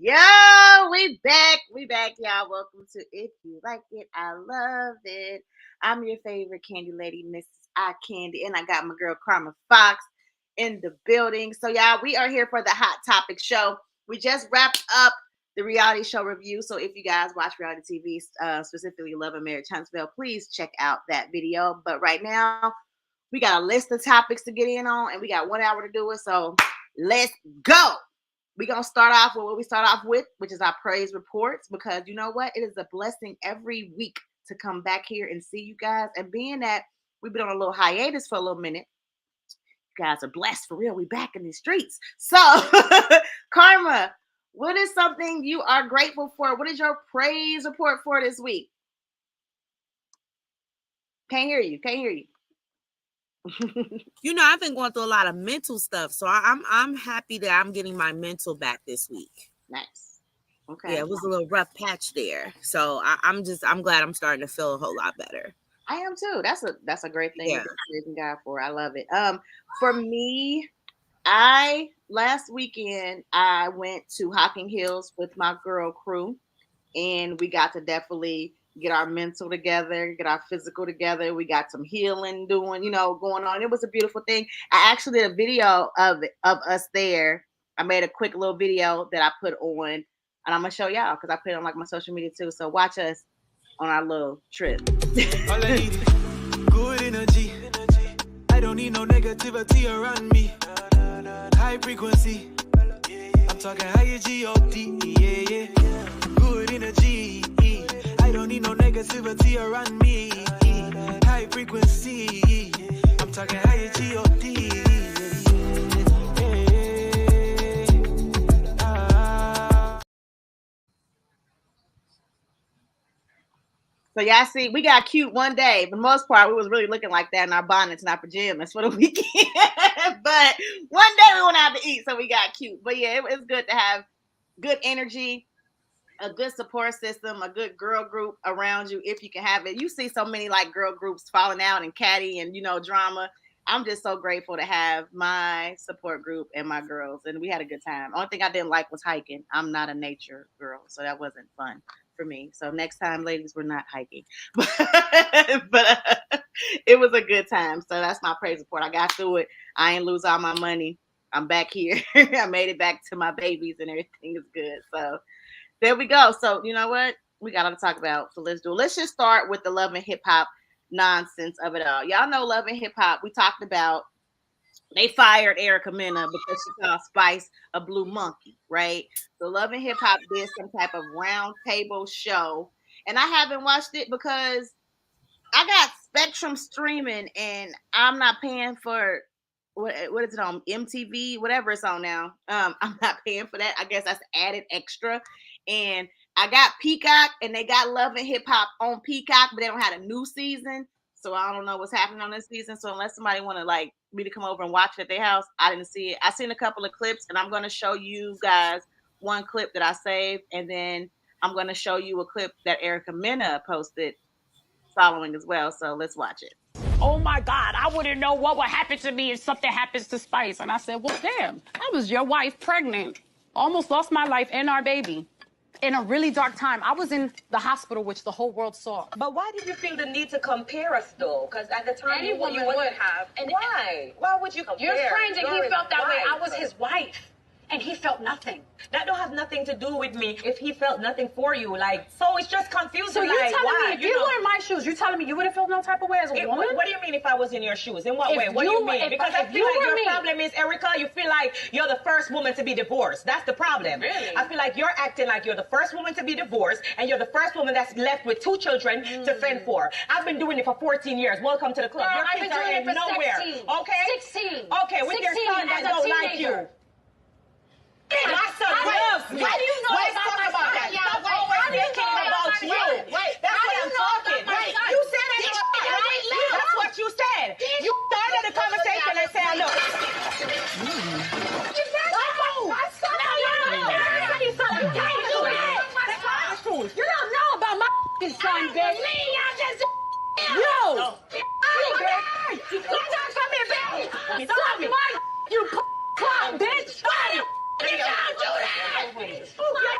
Yo, we back, y'all. Welcome to If You Like It, I Love It. I'm your favorite candy lady, MrsiCandi, and I got my girl Karma Fox in the building. So, y'all, we are here for the Hot Topic show. We just wrapped up the reality show review. So, if you guys watch reality TV, specifically Love and Marriage Huntsville, please check out that video. But right now, we got a list of topics to get in on, and we got 1 hour to do it. So, let's go. We're going to start off with what we start off with, which is our praise reports, because you know what? It is a blessing every week to come back here and see you guys. And being that we've been on a little hiatus for a little minute, you guys are blessed for real. We back in the streets. So, Karma, what is something you are grateful for? What is your praise report for this week? Can't hear you. You know, I've been going through a lot of mental stuff, so I'm happy that I'm getting my mental back this week. Nice. Okay. Yeah, it was a little rough patch there, so I'm glad I'm starting to feel a whole lot better. I am too. That's a great thing. Yeah. To praise God for. I love it. For me, last weekend I went to Hocking Hills with my girl crew, and we got to definitely get our mental together, get our physical together. We got some healing going on. It was a beautiful thing. I actually did a video of us there. I made a quick little video that I put on, and I'm gonna show y'all because I put it on like my social media too. So watch us on our little trip. All I need is good energy. I don't need no negativity around me. High frequency. I'm talking higher G-O-D. Yeah. Good energy. I don't need no negativity around me. High frequency. I'm talking higher G-O-D. So y'all see, we got cute one day. For the most part, we was really looking like that in our bonnets and our pajamas for the weekend. But one day we went out to eat, so we got cute. But yeah, it was good to have good energy, a good support system, a good girl group around you if you can have it. You see so many like girl groups falling out and catty and drama. I'm just so grateful to have my support group and my girls, and we had a good time. Only thing I didn't like was hiking. I'm not a nature girl, so that wasn't fun for me. So next time, ladies, we're not hiking. but it was a good time. So that's my praise report. I got through it. I ain't lose all my money. I'm back here. I made it back to my babies, and everything is good. So there we go. So you know what? We got to talk about. So let's just start with the love and hip hop nonsense of it all. Y'all know Love and Hip Hop. We talked about they fired Erica Mena because she called Spice a blue monkey, right? So Love and Hip Hop did some type of round table show, and I haven't watched it because I got Spectrum streaming, and I'm not paying for what is it on MTV, whatever it's on now. I'm not paying for that. I guess that's added extra, and I got Peacock, and they got Love and Hip Hop on Peacock, but they don't have a new season. So I don't know what's happening on this season. So unless somebody want to like me to come over and watch it at their house, I didn't see it. I seen a couple of clips, and I'm going to show you guys one clip that I saved, and then I'm going to show you a clip that Erica Mena posted following as well. So let's watch it. Oh my God, I wouldn't know what would happen to me if something happens to Spice. And I said, well, damn, I was your wife pregnant. Almost lost my life and our baby. In a really dark time. I was in the hospital, which the whole world saw. But why did you feel the need to compare us, though? Because at the time, Any woman would have. And why? Why would you compare? You're strange, and he felt that way. I was wife. his wife, and he felt nothing. That don't have nothing to do with me if he felt nothing for you. Like, so it's just confusing. So you're like, telling why? me if you were in my shoes, you're telling me you wouldn't feel no type of way as a woman? What do you mean if I was in your shoes? In what If way? What do you you were- mean? if- Because if I you feel like were your me- problem is, Erica, you feel like you're the first woman to be divorced. That's the problem. Really? I feel like you're acting like you're the first woman to be divorced, and you're the first woman that's left with 2 children to fend for. I've been doing it for 14 years. Welcome to the club. Girl, Your I've kids been are doing it in for nowhere. 16. Okay? 16. Okay, with your 16 son that as a don't like teenager. you. My son loves me. How do you know Let's about talk my about son? that. Yeah, Stop wait, always how do you thinking know about about my you. son? Wait, that's How what do you I'm know talking. about my Wait, son? you said it. Bitch, Right? right now. That's what you said. Bitch, You started the conversation and said, look. You don't know about my son, bitch. Yo! You come here, bitch! Suck my you clown, bitch! You don't do that!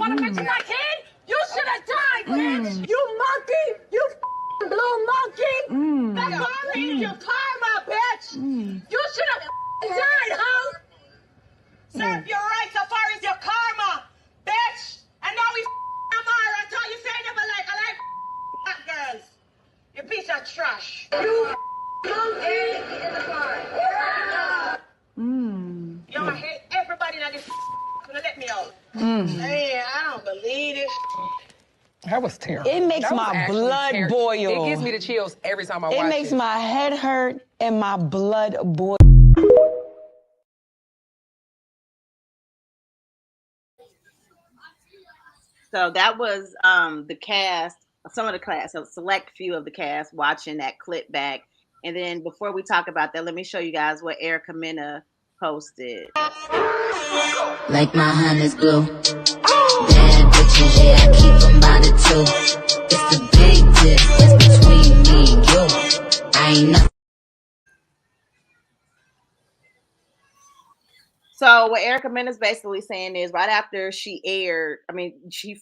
want to mention my kid? You should have died, bitch. You monkey. You blue monkey. That's why I needed your karma, bitch. You should have died, hoe. Serve your right so far as your karma, bitch. And now we Tamar. I told you, say never like. I like hot girls. You piece of trash. You monkey. Yo, I hate everybody that is gonna let me out. Man, I don't believe it. That was terrible. It makes my blood boil. It gives me the chills every time I watch it. It makes my head hurt and my blood boil. So that was the cast, some of the cast, a select few of the cast watching that clip back. And then before we talk about that, let me show you guys what Erica Mena posted. Like my honey's glue. Bad bitches, yeah, I keep them by the two. It's a big difference between me and you. I ain't nothing. So what Erica Mena is basically saying is right after she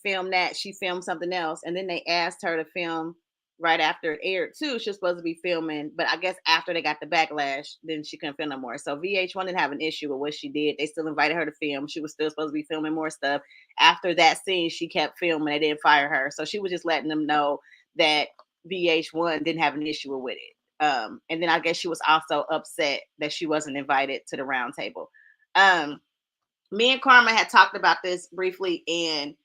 filmed that, she filmed something else, and then they asked her to film right after it aired too. She was supposed to be filming, but I guess after they got the backlash, then she couldn't film no more. So VH1 didn't have an issue with what she did. They still invited her to film. She was still supposed to be filming more stuff. After that scene, she kept filming. They didn't fire her. So she was just letting them know that VH1 didn't have an issue with it. And then I guess she was also upset that she wasn't invited to the round table. Me and Karma had talked about this briefly, and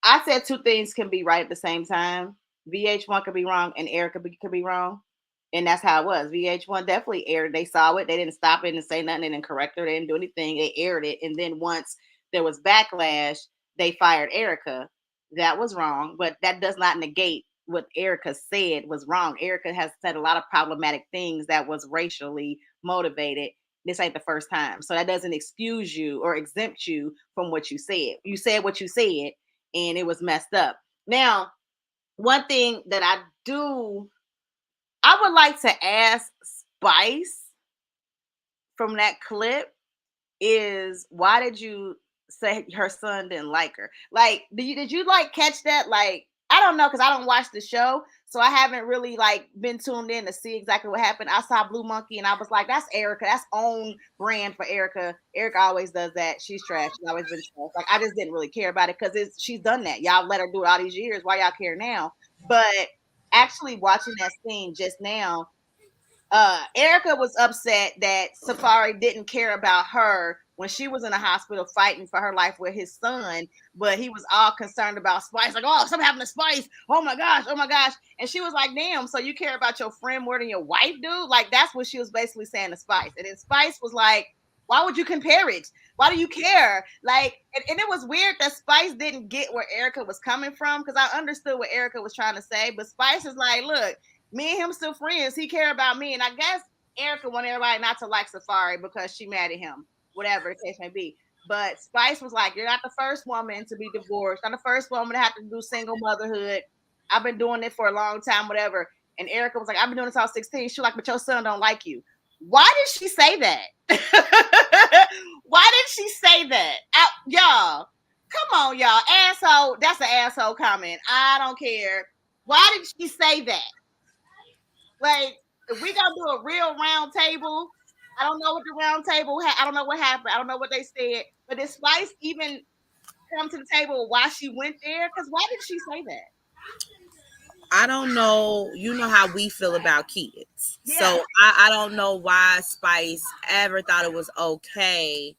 I said two things can be right at the same time. VH1 could be wrong and Erica could be wrong. And that's how it was. VH1 definitely aired it. They saw it. They didn't stop it and say nothing. They didn't correct her. They didn't do anything. They aired it. And then once there was backlash, they fired Erica. That was wrong. But that does not negate what Erica said was wrong. Erica has said a lot of problematic things that was racially motivated. This ain't the first time. So that doesn't excuse you or exempt you from what you said. You said what you said, and it was messed up. Now, one thing that I would like to ask Spice from that clip is, why did you say her son didn't like her? Like, did you like catch that? Like, I don't know, because I don't watch the show, so I haven't really like been tuned in to see exactly what happened. I saw Blue Monkey and I was like, that's Erica. That's own brand for Erica. Erica always does that. She's trash. She's always been trash. Like, I just didn't really care about it because she's done that. Y'all let her do it all these years. Why y'all care now? But actually watching that scene just now, Erica was upset that Safari didn't care about her when she was in the hospital fighting for her life with his son, but he was all concerned about Spice. Like, oh, something happened to Spice. Oh my gosh. And she was like, damn, so you care about your friend more than your wife, dude? Like, that's what she was basically saying to Spice. And then Spice was like, why would you compare it? Why do you care? Like, and it was weird that Spice didn't get where Erica was coming from, because I understood what Erica was trying to say, but Spice is like, look, me and him still friends. He care about me. And I guess Erica wanted everybody not to like Safari because she mad at him, whatever the case may be. But Spice was like, you're not the first woman to be divorced. Not the first woman to have to do single motherhood. I've been doing it for a long time, whatever. And Erica was like, I've been doing this all 16. She was like, but your son don't like you. Why did she say that? Why did she say that? Y'all, come on, y'all. Asshole. That's an asshole comment. I don't care. Why did she say that? Like, if we gonna do a real round table, I don't know what the round table I don't know what happened. I don't know what they said. But did Spice even come to the table why she went there? Because why did she say that? I don't know. You know how we feel about kids. Yeah. So I don't know why Spice ever thought it was okay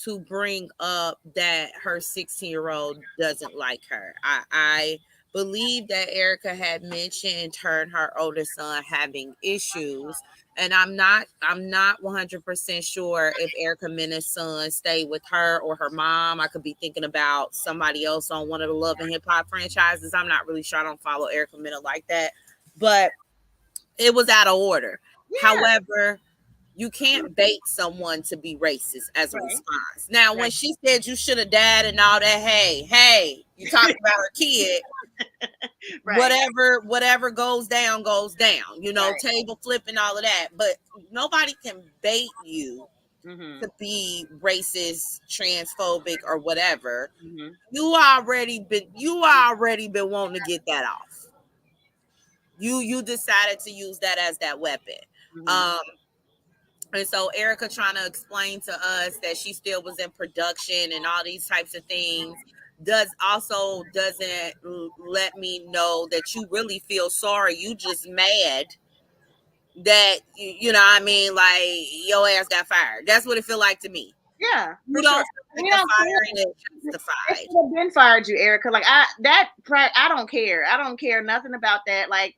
to bring up that her 16-year-old doesn't like her. I believe that Erica had mentioned her and her older son having issues. And I'm not 100% sure if Erica Mena's son stayed with her or her mom. I could be thinking about somebody else on one of the Love and Hip Hop franchises. I'm not really sure. I don't follow Erica Mena like that. But it was out of order. Yeah. However, you can't bait someone to be racist as a response. Now, when she said you should have died and all that, hey, you talking about her kid. Whatever goes down, you know, table flipping, all of that. But nobody can bait you to be racist, transphobic, or whatever. You already been wanting to get that off. You decided to use that as that weapon. And so Erica trying to explain to us that she still was in production and all these types of things doesn't let me know that you really feel sorry. You just mad that you know what I mean, like your ass got fired. That's what it feel like to me. Yeah, you don't feel like the firing is justified. They should have been fired you, Erica. Like I don't care. I don't care nothing about that. Like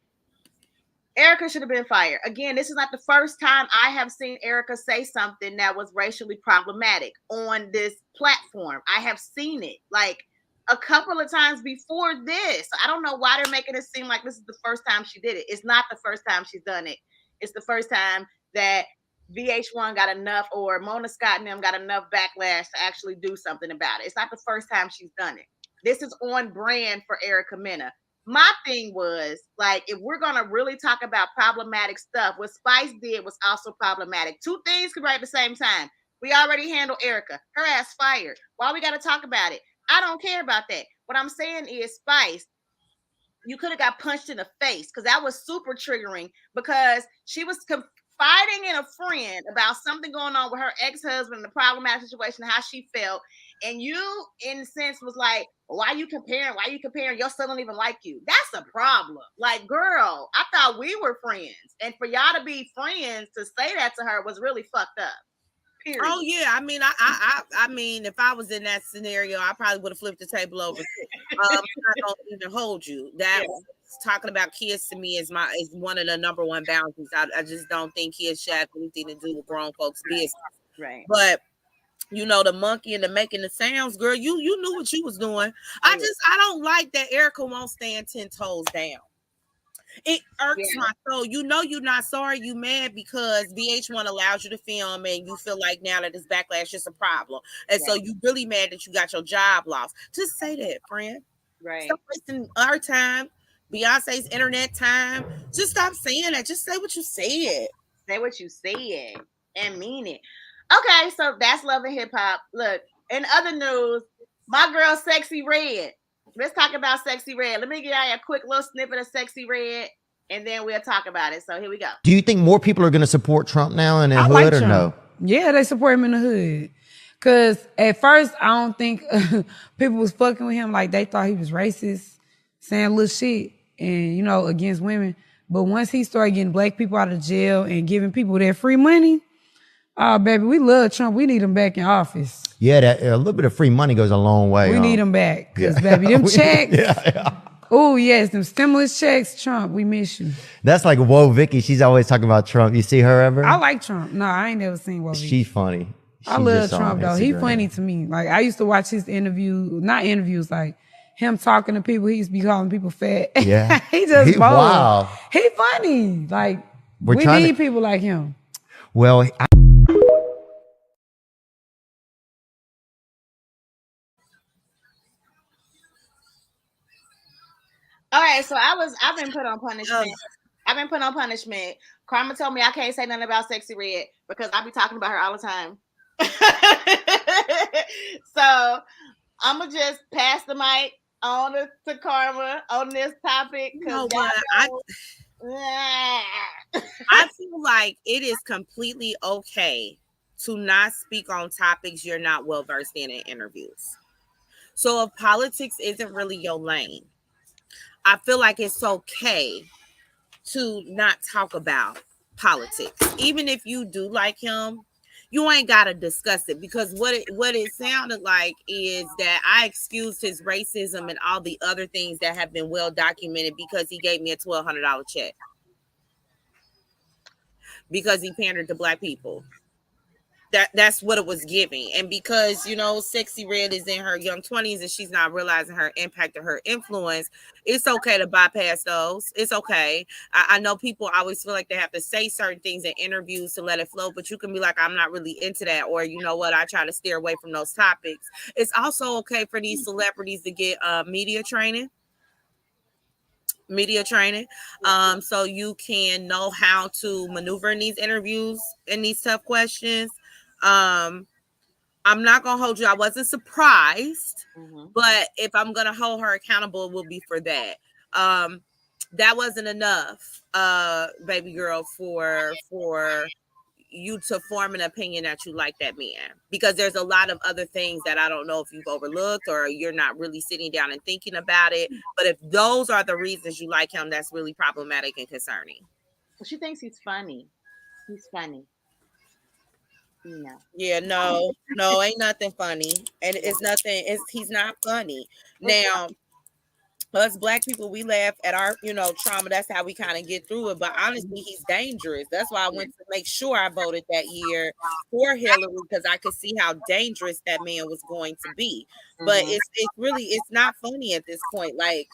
Erica should have been fired. Again, this is not the first time I have seen Erica say something that was racially problematic on this platform. I have seen it like a couple of times before this. I don't know why they're making it seem like this is the first time she did it. It's not the first time she's done it. It's the first time that VH1 got enough, or Mona Scott and them got enough backlash to actually do something about it. It's not the first time she's done it. This is on brand for Erica Mena. My thing was, like, if we're going to really talk about problematic stuff, what Spice did was also problematic. Two things could be right at the same time. We already handled Erica. Her ass fired. Why we got to talk about it? I don't care about that. What I'm saying is, Spice, you could have got punched in the face, because that was super triggering, because she was confiding in a friend about something going on with her ex-husband, the problematic situation, how she felt. And you, in a sense, was like, why you comparing? Why you comparing? Your son don't even like you. That's a problem. Like, girl, I thought we were friends. And for y'all to be friends, to say that to her was really fucked up. Period. Oh yeah, I mean, I mean, if I was in that scenario, I probably would have flipped the table over. I don't even hold you. That talking about kids to me is one of the number one boundaries. I just don't think kids should have anything to do with grown folks' business. Right. But you know, the monkey and the making the sounds, girl, you knew what you was doing. I don't like that Erica won't stand 10 toes down. It irks my soul. You know you're not sorry, you mad because VH1 allows you to film and you feel like now that this backlash is a problem. And so you really mad that you got your job lost. Just say that, friend. Right. Stop wasting our time, Beyonce's internet time. Just stop saying that. Just say what you said. Say what you said and mean it. Okay, so that's Love and Hip Hop. Look, in other news, my girl Sexyy Red. Let's talk about Sexyy Red. Let me get out a quick little snippet of Sexyy Red, and then we'll talk about it. So here we go. Do you think more people are going to support Trump now in the hood or no? Yeah, they support him in the hood. Because at first, I don't think people was fucking with him like they thought he was racist, saying little shit, and, you know, against women. But once he started getting black people out of jail and giving people their free money, oh, baby, we love Trump. We need him back in office. Yeah, that a little bit of free money goes a long way. We need him back. Because, baby, them checks. Oh, yes, them stimulus checks. Trump, we miss you. That's like Whoa Vicky. She's always talking about Trump. You see her ever? I like Trump. No, I ain't never seen Whoa Vicky. She's funny. I love Trump, though. He funny to me. Like, I used to watch his not interviews, like him talking to people. He used to be calling people fat. Yeah. He just bold. Wow. He funny. Like, we need people like him. Well, All right, so I've been put on punishment. I've been put on punishment. Karma told me I can't say nothing about Sexyy Red because I be talking about her all the time. So I'm gonna just pass the mic on to Karma on this topic. You know what? I feel like it is completely okay to not speak on topics you're not well versed in interviews. So if politics isn't really your lane, I feel like it's okay to not talk about politics. Even if you do like him, you ain't got to discuss it, because what it sounded like is that I excused his racism and all the other things that have been well documented because he gave me a $1,200 check. Because he pandered to black people. That's what it was giving. And because, you know, Sexyy Red is in her young 20s and she's not realizing her impact or her influence, it's okay to bypass those. It's okay. I know people always feel like they have to say certain things in interviews to let it flow, but you can be like, I'm not really into that. Or, you know what, I try to steer away from those topics. It's also okay for these celebrities to get media training, so you can know how to maneuver in these interviews and these tough questions. I'm not gonna hold you. I wasn't surprised, Mm-hmm. but if I'm gonna hold her accountable, it will be for that. That wasn't enough, baby girl, for you to form an opinion that you like that man, because there's a lot of other things that I don't know if you've overlooked or you're not really sitting down and thinking about it. But if those are the reasons you like him, that's really problematic and concerning. She thinks he's funny. He's funny. No. Yeah, no, ain't nothing funny, and it's nothing. He's not funny. Now, us Black people, we laugh at our, trauma. That's how we kind of get through it. But honestly, he's dangerous. That's why I went to make sure I voted that year for Hillary, because I could see how dangerous that man was going to be. But it's not funny at this point. Like,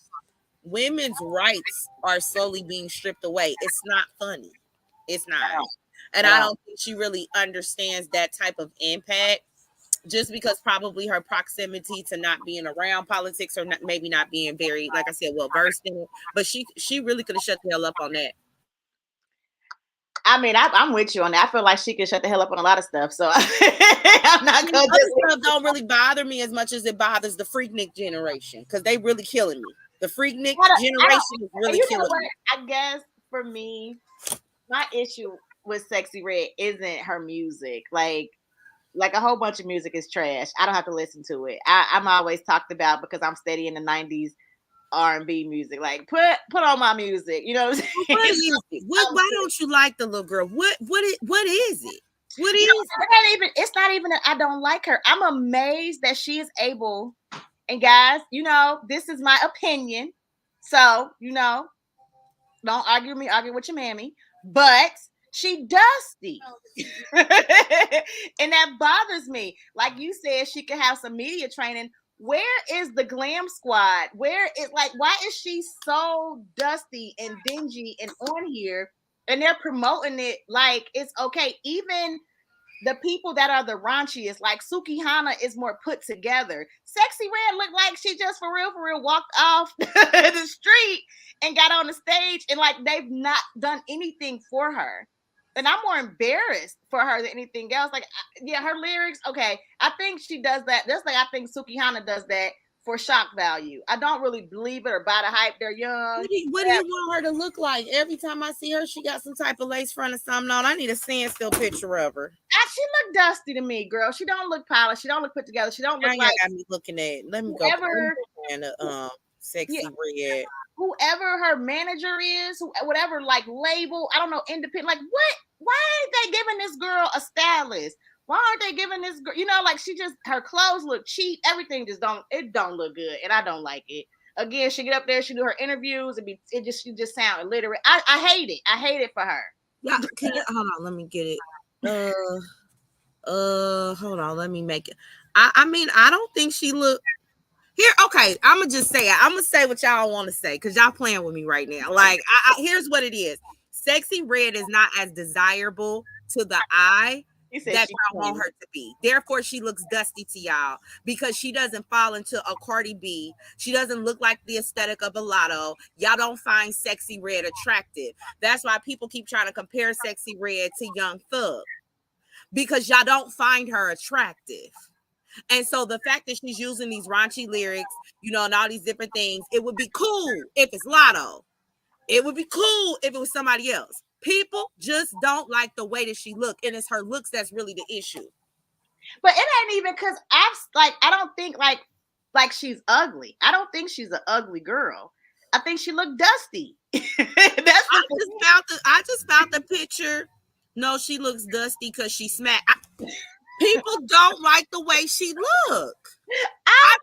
women's rights are slowly being stripped away. It's not funny. It's not. And I don't think she really understands that type of impact, just because probably her proximity to not being around politics, or maybe not being very, like I said, well versed in it. But she really could have shut the hell up on that. I mean, I'm with you on that. I feel like she could shut the hell up on a lot of stuff. So I'm not going to. Stuff don't really bother me as much as it bothers the Freaknik generation, because they really killing me. The Freaknik generation is really killing me. I guess for me, my issue with Sexyy Red isn't her music. Like a whole bunch of music is trash. I don't have to listen to it. I'm always talked about because I'm steady in the 90s R&B music. Like, put on my music. You know what I'm saying? What is it? Why don't you like the little girl? What is it? What is it? It's not even that I don't like her. I'm amazed that she is able. And guys, this is my opinion. So, don't argue with me, argue with your mammy. But she dusty. And that bothers me. Like you said, she could have some media training. Where is the glam squad? Why is she so dusty and dingy and on here? And they're promoting it like it's okay. Even the people that are the raunchiest, like Suki Hana, is more put together. Sexyy Red looked like she just for real walked off the street and got on the stage, and like they've not done anything for her. And I'm more embarrassed for her than anything else. Like, yeah, her lyrics, okay. I think she does that. Just like I think Suki Hana does that for shock value. I don't really believe it or buy the hype. They're young. What do you want her to look like? Every time I see her, she got some type of lace front or something on. I need a standstill picture of her. She look dusty to me, girl. She don't look polished. She don't look put together. She don't look like. Got me looking at. Let me go. And Sexyy Red. Whoever her manager is, whatever like label, I don't know, independent. Like what? Why aren't they giving this girl a stylist? Why aren't they giving this girl? Like her clothes look cheap. Everything don't look good, and I don't like it. Again, she get up there, she do her interviews, she just sound illiterate. I hate it. I hate it for her. Yeah, hold on, let me get it. Hold on, let me make it. I mean, I don't think she look. Here, okay, I'm gonna just say it. I'm gonna say what y'all want to say because y'all playing with me right now. Like, here's what it is: Sexyy Red is not as desirable to the eye that y'all want her to be. Therefore, she looks dusty to y'all because she doesn't fall into a Cardi B. She doesn't look like the aesthetic of a Lotto. Y'all don't find Sexyy Red attractive. That's why people keep trying to compare Sexyy Red to Young Thug, because y'all don't find her attractive. And so the fact that she's using these raunchy lyrics, and all these different things, it would be cool if it's Lotto. It would be cool if it was somebody else. People just don't like the way that she look, and it's her looks that's really the issue. But it ain't even because I don't think like she's ugly. I don't think she's an ugly girl. I think she looked dusty. I just found the picture. No, she looks dusty because she smacked. People don't like the way she look. I'm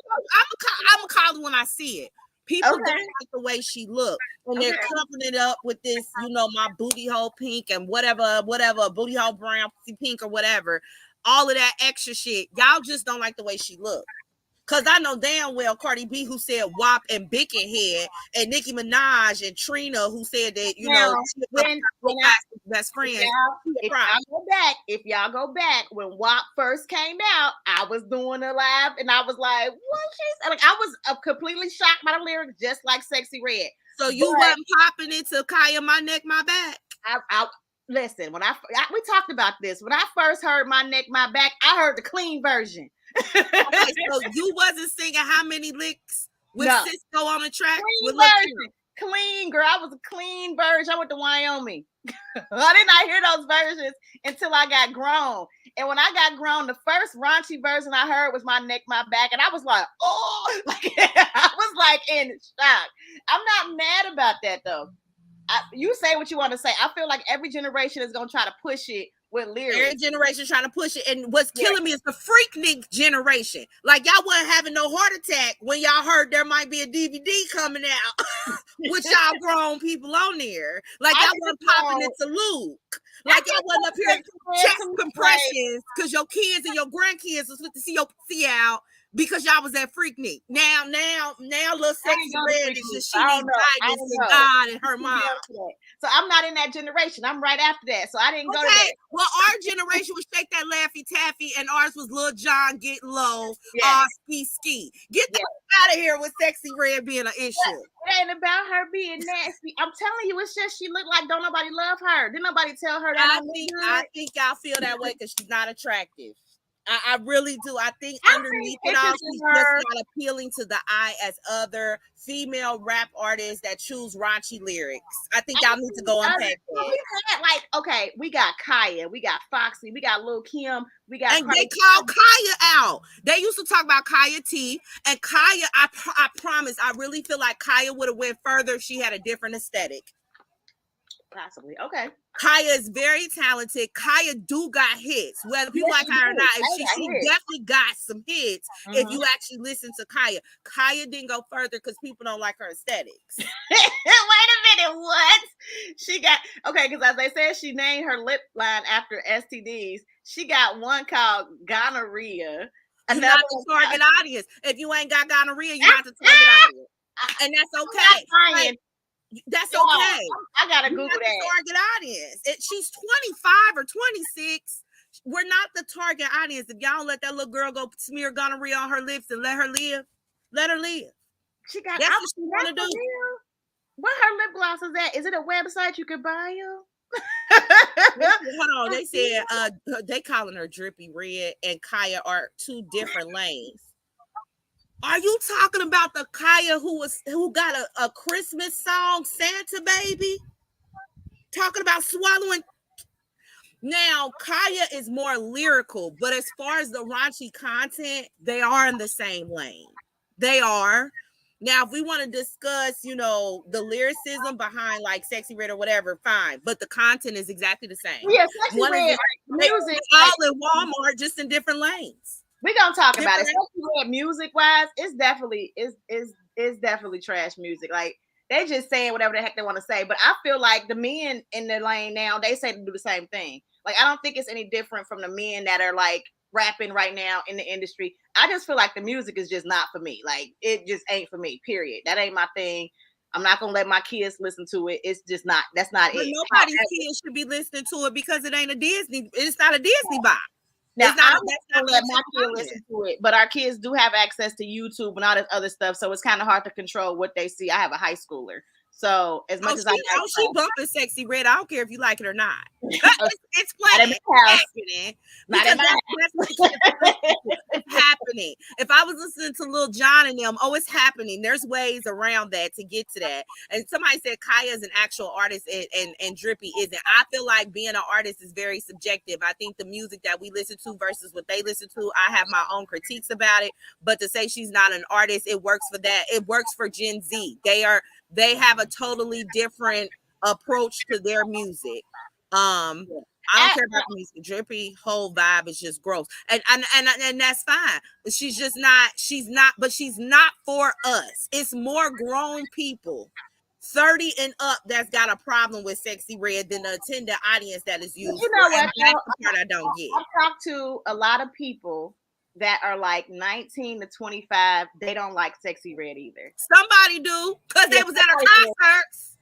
gonna call it when I see it. People don't like the way she look, and they're covering it up with this, my booty hole pink and whatever, booty hole brown, pink or whatever. All of that extra shit. Y'all just don't like the way she look. Cause I know damn well Cardi B, who said WAP and Bicken Head, and Nicki Minaj and Trina, who said that best friends. If y'all go back when WAP first came out, I was doing a live and I was like, what she said? Like I was completely shocked by the lyrics, just like Sexyy Red. So you wasn't popping into Kaya, my neck, my back. listen, when we talked about this. When I first heard My Neck, My Back, I heard the clean version. Okay, so you wasn't singing How Many Licks with Cisco on the track? Clean version. Clean, girl. I was a clean version. I went to Wyoming. I did not hear those versions until I got grown. And when I got grown, the first raunchy version I heard was My Neck, My Back. And I was like, oh, I was like in shock. I'm not mad about that though. You say what you want to say. I feel like every generation is going to try to push it with lyrics. Every generation trying to push it. And what's killing me is the Freaknik generation. Like, y'all wasn't having no heart attack when y'all heard there might be a DVD coming out with y'all grown people on there. Like, y'all wasn't popping into Luke. Like, y'all wasn't up here chest compressions because your kids and your grandkids was supposed to see your pussy out because y'all was at Freaknik. Now, little Sexyy Red is just she needs guidance to God and her mom. So I'm not in that generation. I'm right after that. So I didn't go to that. Well, our generation was Shake That Laffy Taffy, and ours was Lil Jon Get Low, Ski. Get the out of here with Sexyy Red being an issue. It ain't about her being nasty. I'm telling you, it's just she looked like don't nobody love her. Didn't nobody tell her that? I think y'all feel that way because she's not attractive. I really do. I think underneath it all, she's just not appealing to the eye as other female rap artists that choose raunchy lyrics. I think y'all need to go unpack that. We got Kaya, we got Foxy, we got Lil Kim, we got. And they call Kaya out. They used to talk about Kaya T, and Kaya. I promise. I really feel like Kaya would have went further if she had a different aesthetic. Possibly. Okay. Kaya is very talented. Kaya do got hits, whether people like her or not. She definitely got some hits. If you actually listen to Kaya, Kaya didn't go further because people don't like her aesthetics. Wait a minute, what? She got because as they said, she named her lip line after STDs. She got one called gonorrhea. You're not the target audience. If you ain't got gonorrhea, you're not the target audience, and that's okay. That's okay. I gotta Google that. Target audience. She's 25 or 26. We're not the target audience. If y'all don't let that little girl go smear gonorrhea on her lips and let her live, let her live. She got. That's what she want to do. Where her lip gloss is at? Is it a website you could buy them? Hold on. They said they calling her Drippy Red and Kaya are two different lanes. Are you talking about the Kaya who got a Christmas song, Santa Baby? Talking about swallowing. Now, Kaya is more lyrical, but as far as the raunchy content, they are in the same lane. They are. Now, if we want to discuss, the lyricism behind like Sexyy Red or whatever, fine. But the content is exactly the same. Yeah, Sexyy Red music all in Walmart, just in different lanes. We're gonna talk about it. Sexyy Red music wise, it's definitely trash music. Like they just saying whatever the heck they want to say. But I feel like the men in the lane now, they say to do the same thing. Like I don't think it's any different from the men that are like rapping right now in the industry. I just feel like the music is just not for me. Like it just ain't for me, period. That ain't my thing. I'm not gonna let my kids listen to it. It's just not, that's not it. Nobody's kids should be listening to it because it ain't a Disney, it's not a Disney box. Now, I'm not gonna let my kids listen to it, but our kids do have access to YouTube and all this other stuff, so it's kind of hard to control what they see. I have a high schooler, so as much as she bumping Sexyy Red, I don't care if you like it or not. It's playing. It's happening. If I was listening to Lil Jon and them, it's happening. There's ways around that to get to that. And somebody said Kaya is an actual artist and Drippy isn't. I feel like being an artist is very subjective. I think the music that we listen to versus what they listen to, I have my own critiques about it. But to say she's not an artist, it works for that. It works for Gen Z. They have a totally different approach to their music. I don't care about the music. Drippy whole vibe is just gross, and that's fine. But she's not for us. It's more grown people, 30 and up, that's got a problem with Sexyy Red than the attendant audience that is used. You know what? That's the part I don't get. I've talked to a lot of people that are like 19 to 25. They don't like Sexyy Red either. Somebody do, because they was at her concerts.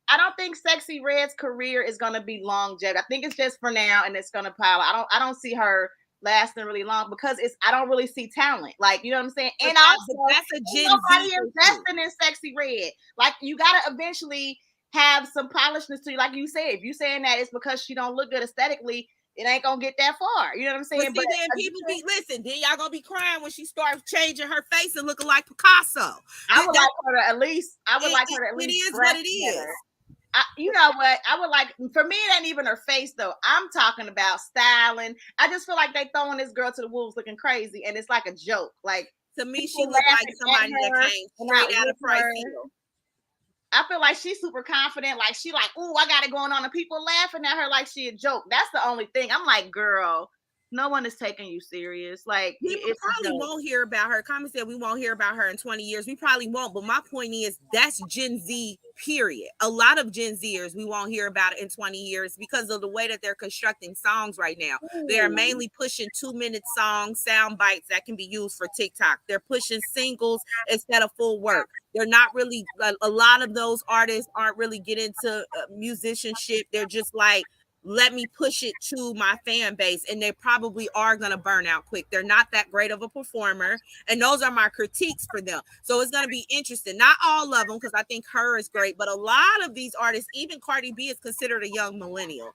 I don't think Sexyy Red's career is gonna be longevity. I think it's just for now, and it's gonna pile. I don't see her lasting really long because I don't really see talent. Like, you know what I'm saying? And also, that's a Gen nobody investing in Sexyy Red. Like, you gotta eventually have some polishness to you. Like you said, if you saying that it's because she don't look good aesthetically, it ain't gonna get that far. You know what I'm saying? But see, then people be listen. Then y'all gonna be crying when she starts changing her face and looking like Picasso. I would like her to at least. I would like her to at least. It is what it is. You know what? I would like, for me, it ain't even her face though. I'm talking about styling. I just feel like they throwing this girl to the wolves looking crazy, and it's like a joke. Like, to me, she looked like somebody that came straight out of Price Hill. I feel like she's super confident. Like, she like, ooh, I got it going on, and people laughing at her like she a joke. That's the only thing. I'm like, girl, no one is taking you serious. Like, people probably won't hear about her. Comment said we won't hear about her in 20 years. We probably won't. But my point is, that's Gen Z, period. A lot of Gen Zers, we won't hear about it in 20 years because of the way that they're constructing songs right now. They're mainly pushing 2-minute songs, sound bites that can be used for TikTok. They're pushing singles instead of full work. They're not really, a lot of those artists aren't really getting into musicianship. They're just like, let me push it to my fan base, and they probably are going to burn out quick. They're not that great of a performer, and those are my critiques for them. So it's going to be interesting. Not all of them, because I think her is great, but a lot of these artists, even Cardi B is considered a young millennial.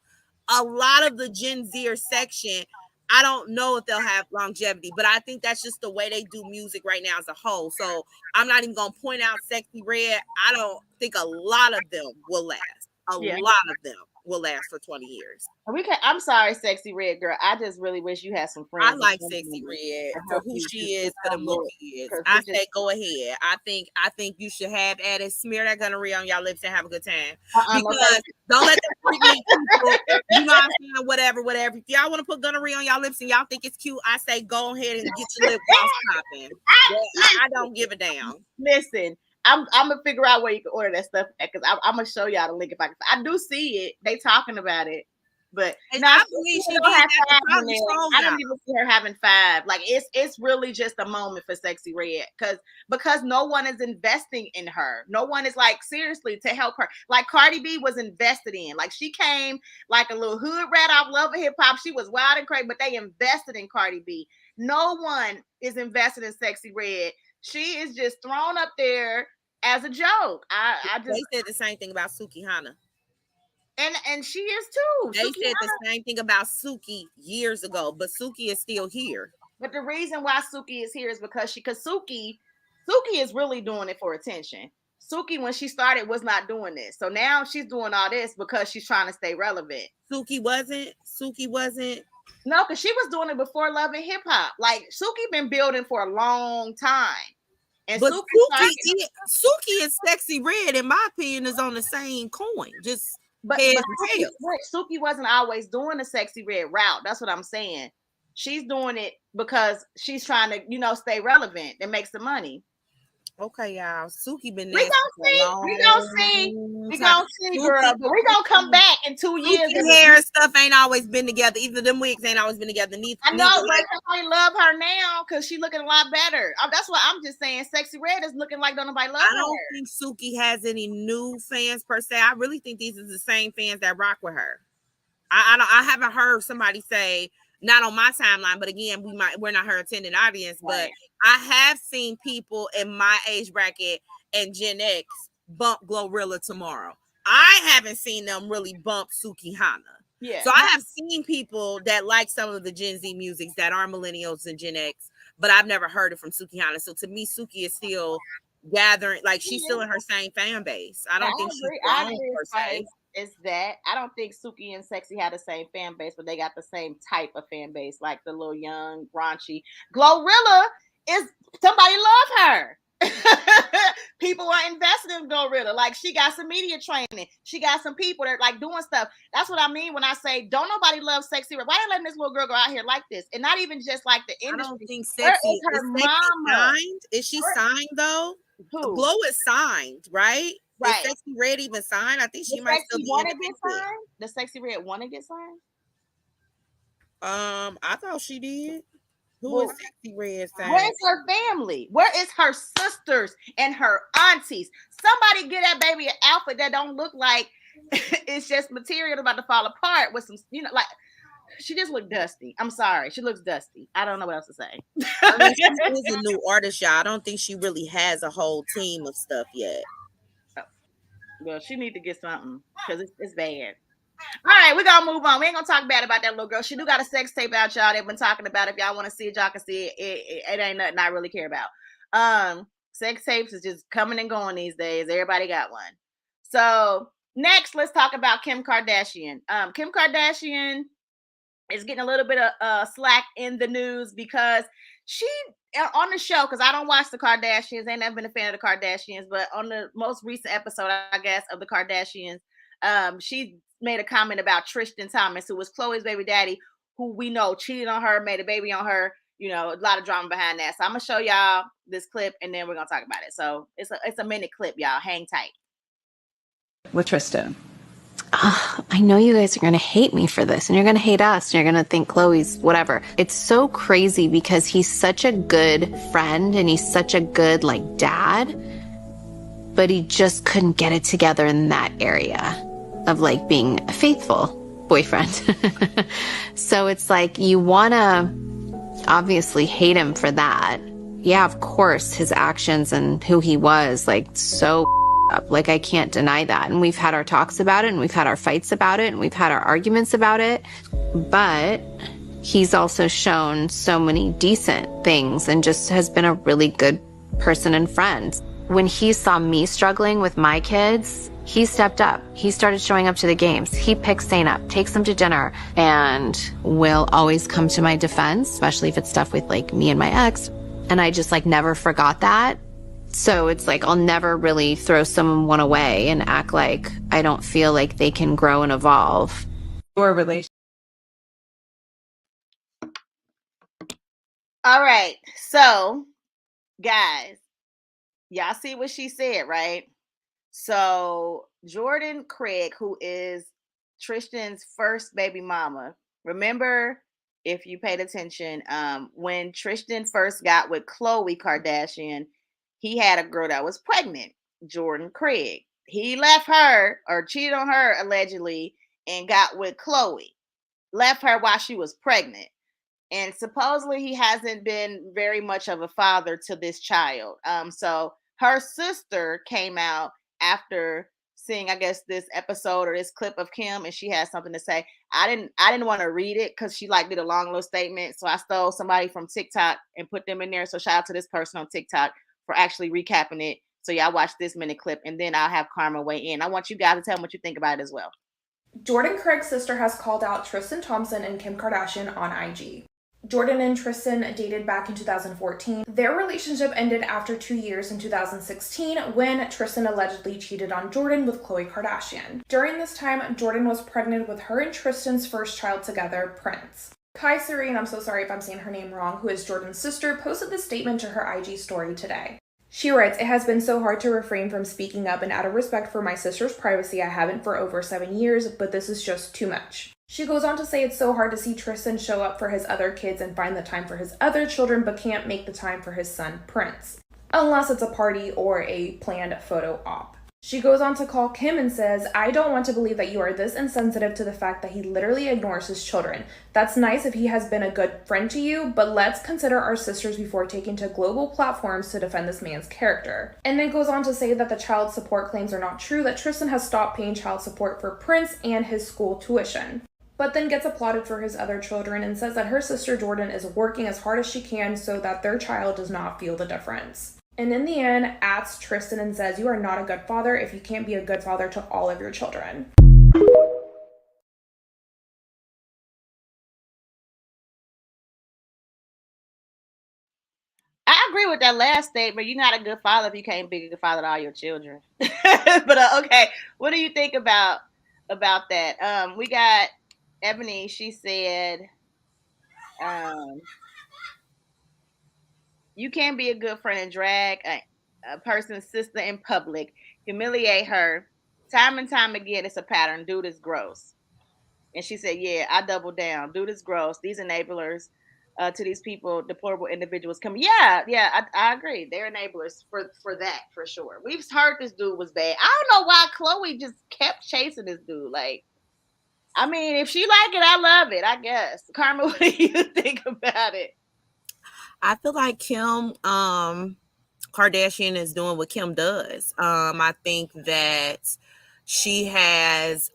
A lot of the Gen Zer section, I don't know if they'll have longevity, but I think that's just the way they do music right now as a whole. So I'm not even going to point out Sexyy Red. I don't think a lot of them will last. A lot of them will last for 20 years. I'm sorry, Sexyy Red girl. I just really wish you had some friends. I like Sexyy Red for who she is, for the movie is. I say go ahead. I think you should have added smear that gonorrhea on y'all lips and have a good time. Because don't let them freak people, you know what I'm saying? Whatever. If y'all want to put gonorrhea on y'all lips and y'all think it's cute, I say go ahead and get your lip gloss popping. I don't give a damn. Listen. I'm gonna figure out where you can order that stuff because I'm gonna show y'all the link if I can. I do see it. They talking about it, but I believe she don't have 5 in there. I don't even see her having 5. Like it's really just a moment for Sexyy Red because no one is investing in her. No one is like seriously to help her. Like Cardi B was invested in. Like she came like a little hood rat off Love and Hip Hop. She was wild and crazy, but they invested in Cardi B. No one is invested in Sexyy Red. She is just thrown up there as a joke. They said the same thing about Suki Hana. And she is too. They said the same thing about Suki years ago, but Suki is still here. But the reason why Suki is here is because Suki is really doing it for attention. Suki, when she started, was not doing this. So now she's doing all this because she's trying to stay relevant. Suki wasn't. No, because she was doing it before Love and Hip Hop. Like Suki been building for a long time. And but Suki and Sexyy Red, in my opinion, is on the same coin. But Suki wasn't always doing the Sexyy Red route. That's what I'm saying. She's doing it because she's trying to, stay relevant and make some money. Okay, y'all. Suki been there. We gonna see, girl. But we gonna come back in 2 years. Suki hair and stuff ain't always been together. Even them wigs ain't always been together. I know, but I love her now because she looking a lot better. That's why I'm just saying Sexyy Red is looking like don't nobody love her. I don't think Suki has any new fans per se. I really think these are the same fans that rock with her. I haven't heard somebody say, not on my timeline, but again, we're not her attending audience, but I have seen people in my age bracket and Gen X bump Glorilla tomorrow. I haven't seen them really bump Suki Hana. Yeah. So I have seen people that like some of the Gen Z musics that are millennials and Gen X, but I've never heard it from Suki Hana. So to me, Suki is still gathering, like she's still in her same fan base. I don't think she's grown per se. Is that I don't think Suki and Sexy had the same fan base, but they got the same type of fan base, like the little young, raunchy. Glorilla is somebody love her. People are invested in Glorilla. Like she got some media training. She got some people that are like doing stuff. That's what I mean when I say don't nobody love Sexy Red. Why are they letting this little girl go out here like this? And not even just like the industry. I don't think Sexy is her mama. Signed? Is she signed though? Who? Glow is signed, right? Right. Is Sexyy Red even signed? I think she might still be want to get signed. Does Sexyy Red want to get signed? I thought she did. Who is Sexyy Red signed? Where's her family? Where is her sisters and her aunties? Somebody get that baby an outfit that don't look like it's just material about to fall apart with some, like she just looked dusty. I'm sorry. She looks dusty. I don't know what else to say. I mean, she is a new artist, y'all. I don't think she really has a whole team of stuff yet. Well, she need to get something because it's bad. All right, we're gonna move on. We ain't gonna talk bad about that little girl. She do got a sex tape out, y'all. They've been talking about it. If y'all want to see it, y'all can see it. It ain't nothing I really care about. Sex tapes is just coming and going these days. Everybody got one. So next, let's talk about Kim Kardashian. Kim Kardashian is getting a little bit of slack in the news because she on the show, because I don't watch the Kardashians, ain't never been a fan of the Kardashians, but on the most recent episode, I guess, of the Kardashians, she made a comment about Tristan Thompson, who was Khloe's baby daddy, who we know cheated on her, made a baby on her. You know, a lot of drama behind that. So I'm gonna show y'all this clip, and then we're gonna talk about it. So it's a minute clip, y'all. Hang tight. With Tristan. I know you guys are going to hate me for this, and you're going to hate us, and you're going to think Khloe's whatever. It's so crazy because he's such a good friend, and he's such a good, like, dad, but he just couldn't get it together in that area of, like, being a faithful boyfriend. So it's like, you want to obviously hate him for that. Yeah, of course, his actions and who he was, like, so up. Like, I can't deny that. And we've had our talks about it, and we've had our fights about it, and we've had our arguments about it. But he's also shown so many decent things and just has been a really good person and friend. When he saw me struggling with my kids, he stepped up. He started showing up to the games. He picks Zane up, takes them to dinner, and will always come to my defense, especially if it's stuff with, like, me and my ex. And I just, like, never forgot that. So it's like, I'll never really throw someone away and act like I don't feel like they can grow and evolve. Your relationship. All right. So, guys, y'all see what she said, right? So, Jordan Craig, who is Tristan's first baby mama, remember, if you paid attention, when Tristan first got with Khloe Kardashian, he had a girl that was pregnant, Jordan Craig. He left her, or cheated on her allegedly, and got with Khloe. Left her while she was pregnant. And supposedly he hasn't been very much of a father to this child. So her sister came out after seeing, I guess, this episode or this clip of Kim, and she had something to say. I didn't want to read it because she, like, did a long little statement. So I stole somebody from TikTok and put them in there. So shout out to this person on TikTok for actually recapping it. So y'all watch this minute clip, and then I'll have Karma weigh in. I want you guys to tell me what you think about it as well. Jordan Craig's sister has called out Tristan Thompson and Kim Kardashian on IG. Jordan and Tristan dated back in 2014. Their relationship ended after 2 years in 2016 when Tristan allegedly cheated on Jordan with Khloe Kardashian. During this time, Jordan was pregnant with her and Tristan's first child together, Prince. Kai Suri, and I'm so sorry if I'm saying her name wrong, who is Jordan's sister, posted this statement to her IG story today. She writes, "It has been so hard to refrain from speaking up, and out of respect for my sister's privacy, I haven't for over 7 years, but this is just too much." She goes on to say it's so hard to see Tristan show up for his other kids and find the time for his other children, but can't make the time for his son, Prince. Unless it's a party or a planned photo op. She goes on to call Kim and says, "I don't want to believe that you are this insensitive to the fact that he literally ignores his children. That's nice if he has been a good friend to you, but let's consider our sisters before taking to global platforms to defend this man's character." And then goes on to say that the child support claims are not true, that Tristan has stopped paying child support for Prince and his school tuition. But then gets applauded for his other children and says that her sister Jordan is working as hard as she can so that their child does not feel the difference. And in the end, asks Tristan and says, "You are not a good father if you can't be a good father to all of your children." I agree with that last statement. You're not a good father if you can't be a good father to all your children. But okay, what do you think about that? We got Ebony. She said, "You can't be a good friend and drag a person's sister in public, humiliate her time and time again. It's a pattern. Dude is gross." And she said, "Yeah, I double down. Dude is gross. These enablers to these people, deplorable individuals come." Yeah, I agree. They're enablers for that, for sure. We've heard this dude was bad. I don't know why Khloe just kept chasing this dude. Like, I mean, if she like it, I love it, I guess. Karma, what do you think about it? I feel like Kim Kardashian is doing what Kim does. I think that She has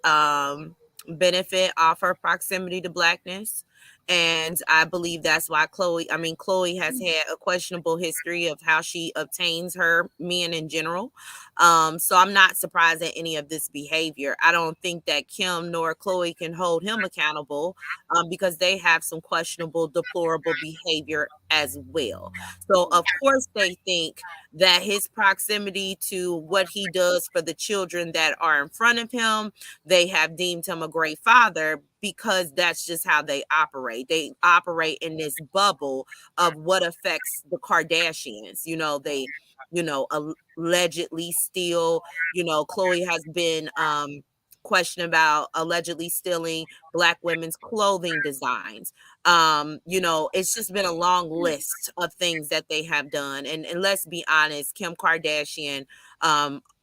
benefit off her proximity to Blackness. And I believe that's why Chloe has had a questionable history of how she obtains her men in general. So I'm not surprised at any of this behavior. I don't think that Kim nor Chloe can hold him accountable because they have some questionable, deplorable behavior as well. So of course they think that his proximity to what he does for the children that are in front of him, they have deemed him a great father because that's just how they operate. They operate in this bubble of what affects the Kardashians. They, allegedly steal, Chloe has been questioned about allegedly stealing Black women's clothing designs. It's just been a long list of things that they have done. And let's be honest, Kim Kardashian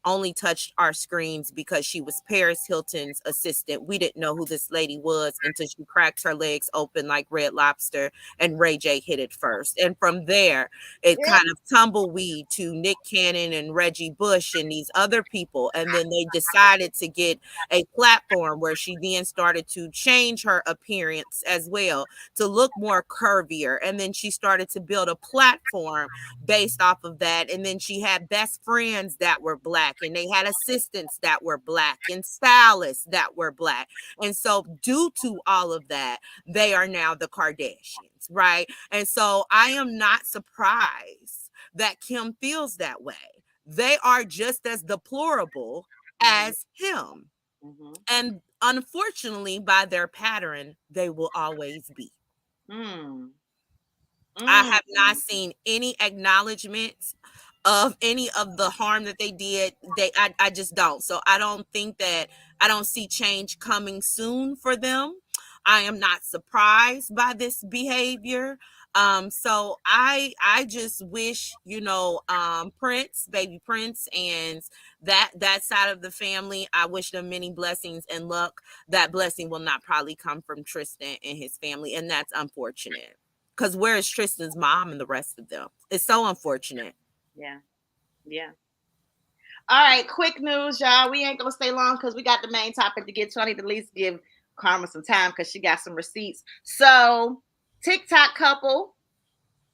only touched our screens because she was Paris Hilton's assistant. We didn't know who this lady was until she cracked her legs open like Red Lobster and Ray J hit it first. And from there, it kind of tumbleweed to Nick Cannon and Reggie Bush and these other people. And then they decided to get a platform where she then started to change her appearance as well to look more curvier. And then she started to build a platform based off of that. And then she had best friends that were Black, and they had assistants that were Black and stylists that were Black. And so due to all of that, they are now the Kardashians, right? And so I am not surprised that Kim feels that way. They are just as deplorable as him. And unfortunately, by their pattern, they will always be. I have not seen any acknowledgments of any of the harm that they did. I just don't. So I don't see change coming soon for them. I am not surprised by this behavior. So I just wish, Prince, baby Prince, and that side of the family, I wish them many blessings and luck. That blessing will not probably come from Tristan and his family, and that's unfortunate. Because where is Tristan's mom and the rest of them? It's so unfortunate. Yeah. All right, quick news, y'all. We ain't gonna stay long because we got the main topic to get to. I need to at least give Karma some time because she got some receipts. So, TikTok couple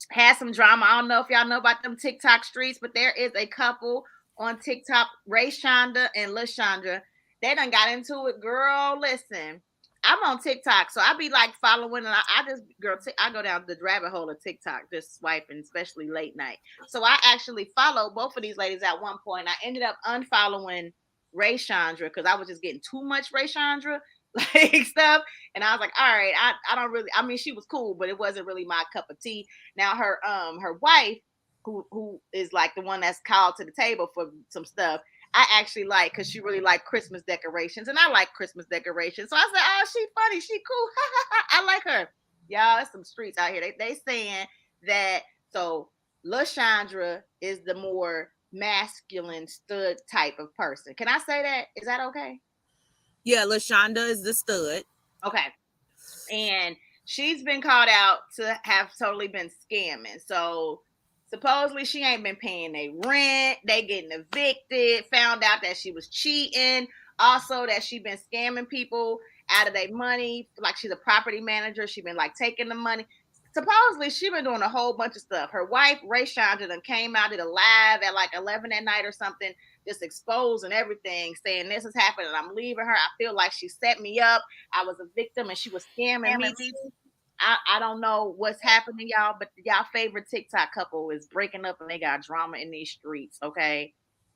had some drama. I don't know if y'all know about them TikTok streets, but there is a couple on TikTok, Raesondra and Lashondra. They done got into it. Girl, listen. I'm on TikTok, so I be like following, and I go down the rabbit hole of TikTok, just swiping, especially late night. So I actually followed both of these ladies at one point. I ended up unfollowing Raesondra because I was just getting too much Raesondra like stuff, and I was like, all right, I don't really. I mean, she was cool, but it wasn't really my cup of tea. Now her wife, who is like the one that's called to the table for some stuff, I actually like because she really liked Christmas decorations, and I like Christmas decorations. So I said, "Oh, she funny, she cool. I like her." Y'all, it's some streets out here. They saying that so Lashondra is the more masculine stud type of person. Can I say that? Is that okay? Yeah, Lashondra is the stud. Okay, and she's been called out to have totally been scamming. So supposedly she ain't been paying their rent. They getting evicted. Found out that she was cheating. Also that she been scamming people out of their money. Like she's a property manager. She been like taking the money. Supposedly she been doing a whole bunch of stuff. Her wife, Raesondra, done came out, did a live at like 11 at night or something, just exposing everything, saying this is happening. I'm leaving her. I feel like she set me up. I was a victim and she was scamming me too. I don't know what's happening, y'all, but y'all favorite TikTok couple is breaking up and they got drama in these streets, okay?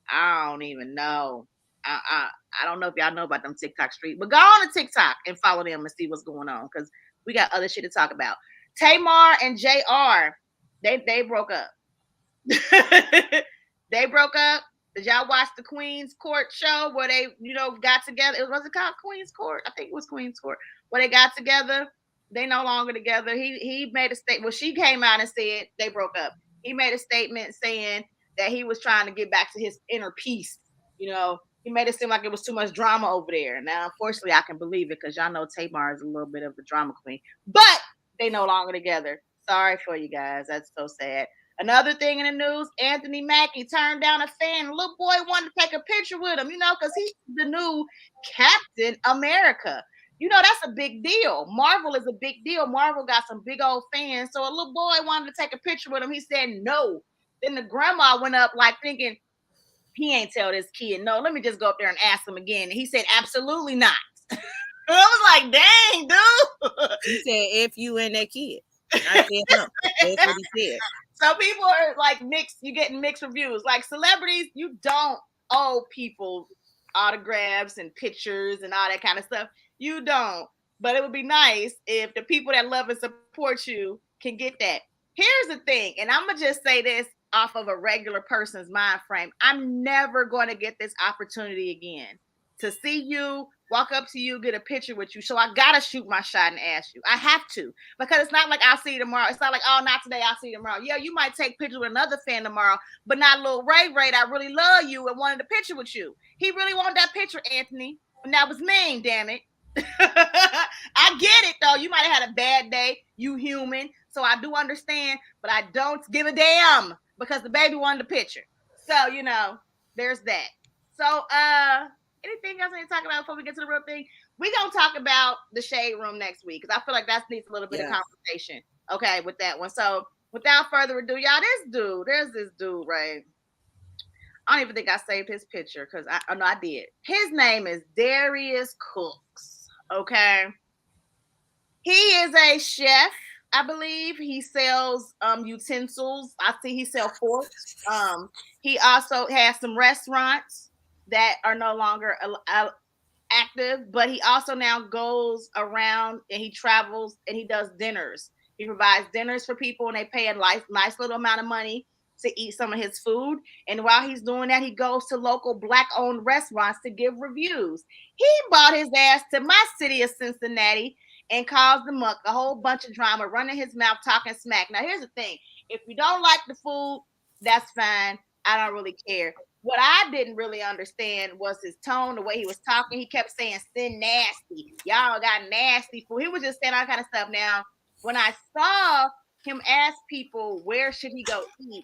I don't even know. I don't know if y'all know about them TikTok streets, but go on to TikTok and follow them and see what's going on because we got other shit to talk about. Tamar and JR, they broke up. They broke up. Did y'all watch the Queen's Court show where they, got together? Was it called Queen's Court? I think it was Queen's Court. Where they got together. They no longer together. He made a statement. Well, she came out and said they broke up. He made a statement saying that he was trying to get back to his inner peace. He made it seem like it was too much drama over there. Now, unfortunately, I can believe it because y'all know Tamar is a little bit of the drama queen. But they no longer together. Sorry for you guys. That's so sad. Another thing in the news, Anthony Mackie turned down a fan. A little boy wanted to take a picture with him, because he's the new Captain America. That's a big deal. Marvel is a big deal. Marvel got some big old fans. So a little boy wanted to take a picture with him. He said no. Then the grandma went up like thinking, he ain't tell this kid, no, let me just go up there and ask him again. And he said, absolutely not. I was like, dang, dude. He said, if you and that kid. I said no. That's what he said. So people are like mixed, you're getting mixed reviews. Like celebrities, you don't owe people autographs and pictures and all that kind of stuff. You don't. But it would be nice if the people that love and support you can get that. Here's the thing, and I'm going to just say this off of a regular person's mind frame. I'm never going to get this opportunity again to see you, walk up to you, get a picture with you. So I got to shoot my shot and ask you. I have to, because it's not like I'll see you tomorrow. It's not like, oh, not today, I'll see you tomorrow. Yeah, you might take pictures with another fan tomorrow, but not little Ray. I really love you and wanted a picture with you. He really wanted that picture, Anthony. And that was mean, damn it. I get it, though. You might have had a bad day. You human. So I do understand, but I don't give a damn because the baby wanted a picture. So, there's that. So, anything else I need to talk about before we get to the real thing? We're going to talk about the Shade Room next week because I feel like that needs a little bit of conversation, okay, with that one. So, without further ado, y'all, there's this dude, right? I don't even think I saved his picture because I did. His name is Darius Cooks, okay? He is a chef, I believe. He sells utensils. I see he sells forks. He also has some restaurants that are no longer active, but he also now goes around and he travels and he does dinners. He provides dinners for people and they pay a nice little amount of money to eat some of his food. And while he's doing that, he goes to local Black-owned restaurants to give reviews. He brought his ass to my city of Cincinnati and caused them up a whole bunch of drama, running his mouth, talking smack. Now, here's the thing. If you don't like the food, that's fine. I don't really care. What I didn't really understand was his tone, the way he was talking. He kept saying, "Sin nasty. Y'all got nasty food." He was just saying all kind of stuff. Now, when I saw him ask people, where should he go eat?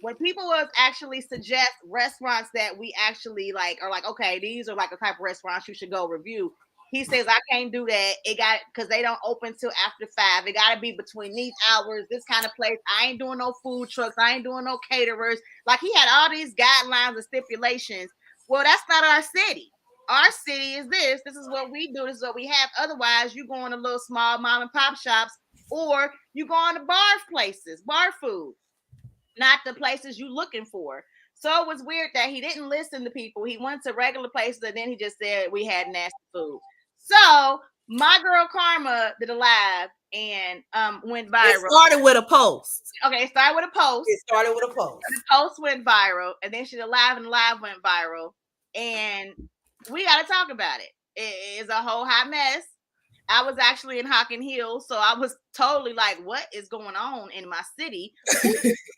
When people was actually suggest restaurants that we actually like, are like, okay, these are like a type of restaurants you should go review. He says, I can't do that. It got, because they don't open till after 5. It got to be between these hours, this kind of place. I ain't doing no food trucks. I ain't doing no caterers. Like he had all these guidelines and stipulations. Well, that's not our city. Our city is this. This is what we do. This is what we have. Otherwise, you go in a little small mom and pop shops or you go on to bar places, bar food. Not the places you looking for. So it was weird that he didn't listen to people. He went to regular places and then he just said we had nasty food. So my girl Karma did a live and went viral. It started with a post. Okay, it started with a post. The post went viral and then she did a live and the live went viral. And we got to talk about it. It is a whole hot mess. I was actually in Hocking Hills, so I was totally like, what is going on in my city?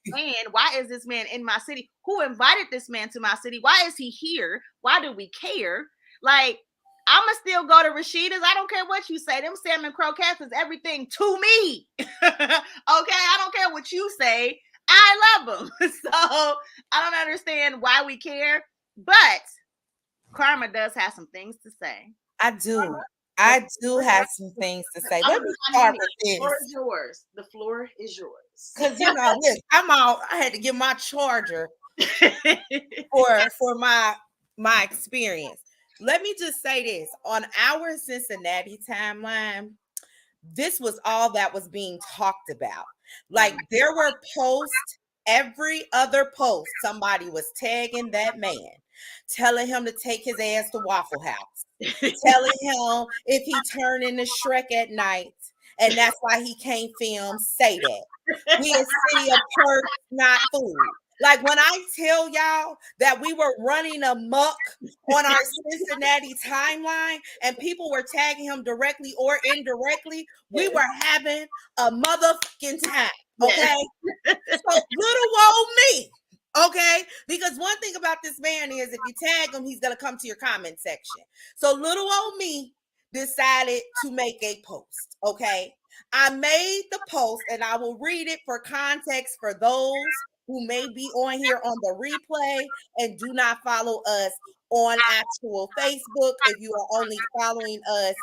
Man, why is this man in my city? Who invited this man to my city? Why is he here? Why do we care? Like, I'ma still go to Rashida's. I don't care what you say. Them salmon croquettes is everything to me. Okay, I don't care what you say. I love them. So I don't understand why we care. But Karma does have some things to say. I do have some things to say. Let me start with this. The floor is yours. The floor is yours. Because look, I had to get my charger for my experience. Let me just say this. On our Cincinnati timeline, this was all that was being talked about. Like there were posts, every other post, somebody was tagging that man, telling him to take his ass to Waffle House, telling him if he turned into Shrek at night, and that's why he can't film, say that. We a city of perks, not food. Like when I tell y'all that we were running amok on our Cincinnati timeline and people were tagging him directly or indirectly, we were having a motherfucking time, okay? So little old me. Okay, because one thing about this man is if you tag him, he's gonna come to your comment section. So little old me decided to make a post. Okay, I made the post, and I will read it for context for those who may be on here on the replay and do not follow us on actual Facebook. If you are only following us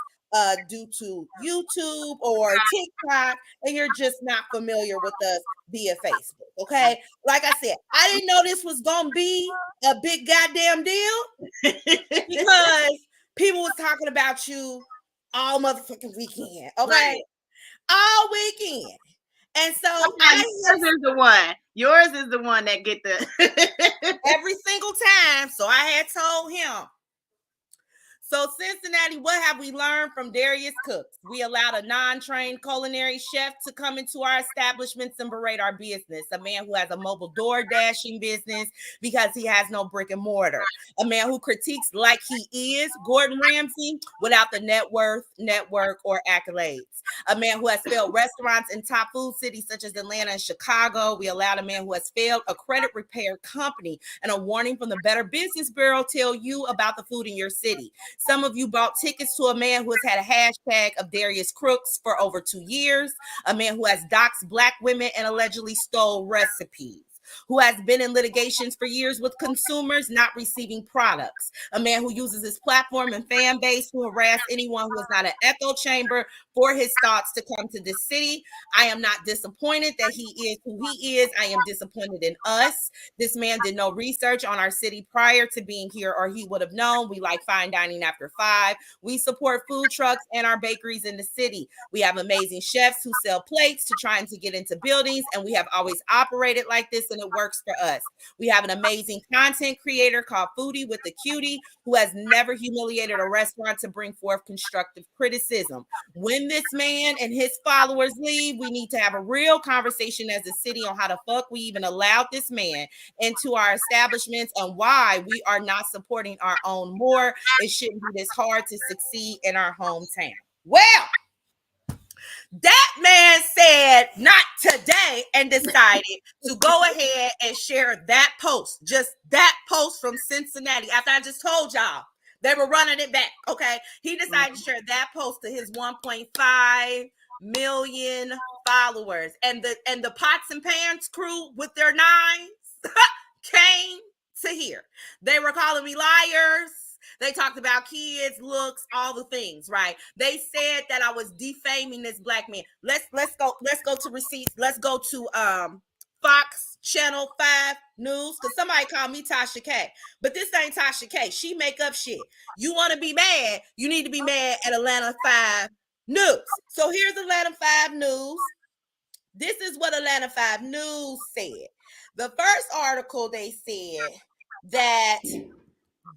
due to YouTube or TikTok, and you're just not familiar with us via Facebook, okay? Like I said, I didn't know this was gonna be a big goddamn deal because people was talking about you all motherfucking weekend, okay? Right. All weekend. And so yours is the one. Yours is the one that get the every single time. So I had told him. So Cincinnati, what have we learned from Darius Cooks? We allowed a non-trained culinary chef to come into our establishments and berate our business. A man who has a mobile door dashing business because he has no brick and mortar. A man who critiques like he is Gordon Ramsay without the network, or accolades. A man who has failed restaurants in top food cities such as Atlanta and Chicago. We allowed a man who has failed a credit repair company, and a warning from the Better Business Bureau tell you about the food in your city. Some of you bought tickets to a man who has had a hashtag of Darius Cooks for over 2 years, a man who has doxed Black women and allegedly stole recipes, who has been in litigations for years with consumers not receiving products, a man who uses his platform and fan base to harass anyone who is not an echo chamber for his thoughts to come to this city. I am not disappointed that he is who he is. I am disappointed in us. This man did no research on our city prior to being here, or he would have known. We like fine dining after 5. We support food trucks and our bakeries in the city. We have amazing chefs who sell plates to trying to get into buildings, and we have always operated like this, and it works for us. We have an amazing content creator called Foodie with the Cutie who has never humiliated a restaurant to bring forth constructive criticism. When this man and his followers leave, we need to have a real conversation as a city on how the fuck we even allowed this man into our establishments and why we are not supporting our own more. It shouldn't be this hard to succeed in our hometown. Well, that man said not today and decided to go ahead and share that post, just that post from Cincinnati. After I just told y'all they were running it back, okay? He decided to share that post to his 1.5 million followers. And the pots and pans crew with their knives came to here. They were calling me liars. They talked about kids, looks, all the things, right? They said that I was defaming this Black man. Let's go to receipts. Let's go to Fox Channel 5 News, because somebody called me Tasha K. But this ain't Tasha K. She make up shit. You want to be mad, you need to be mad at Atlanta 5 News. So here's Atlanta 5 News. This is what Atlanta 5 News said. The first article, they said that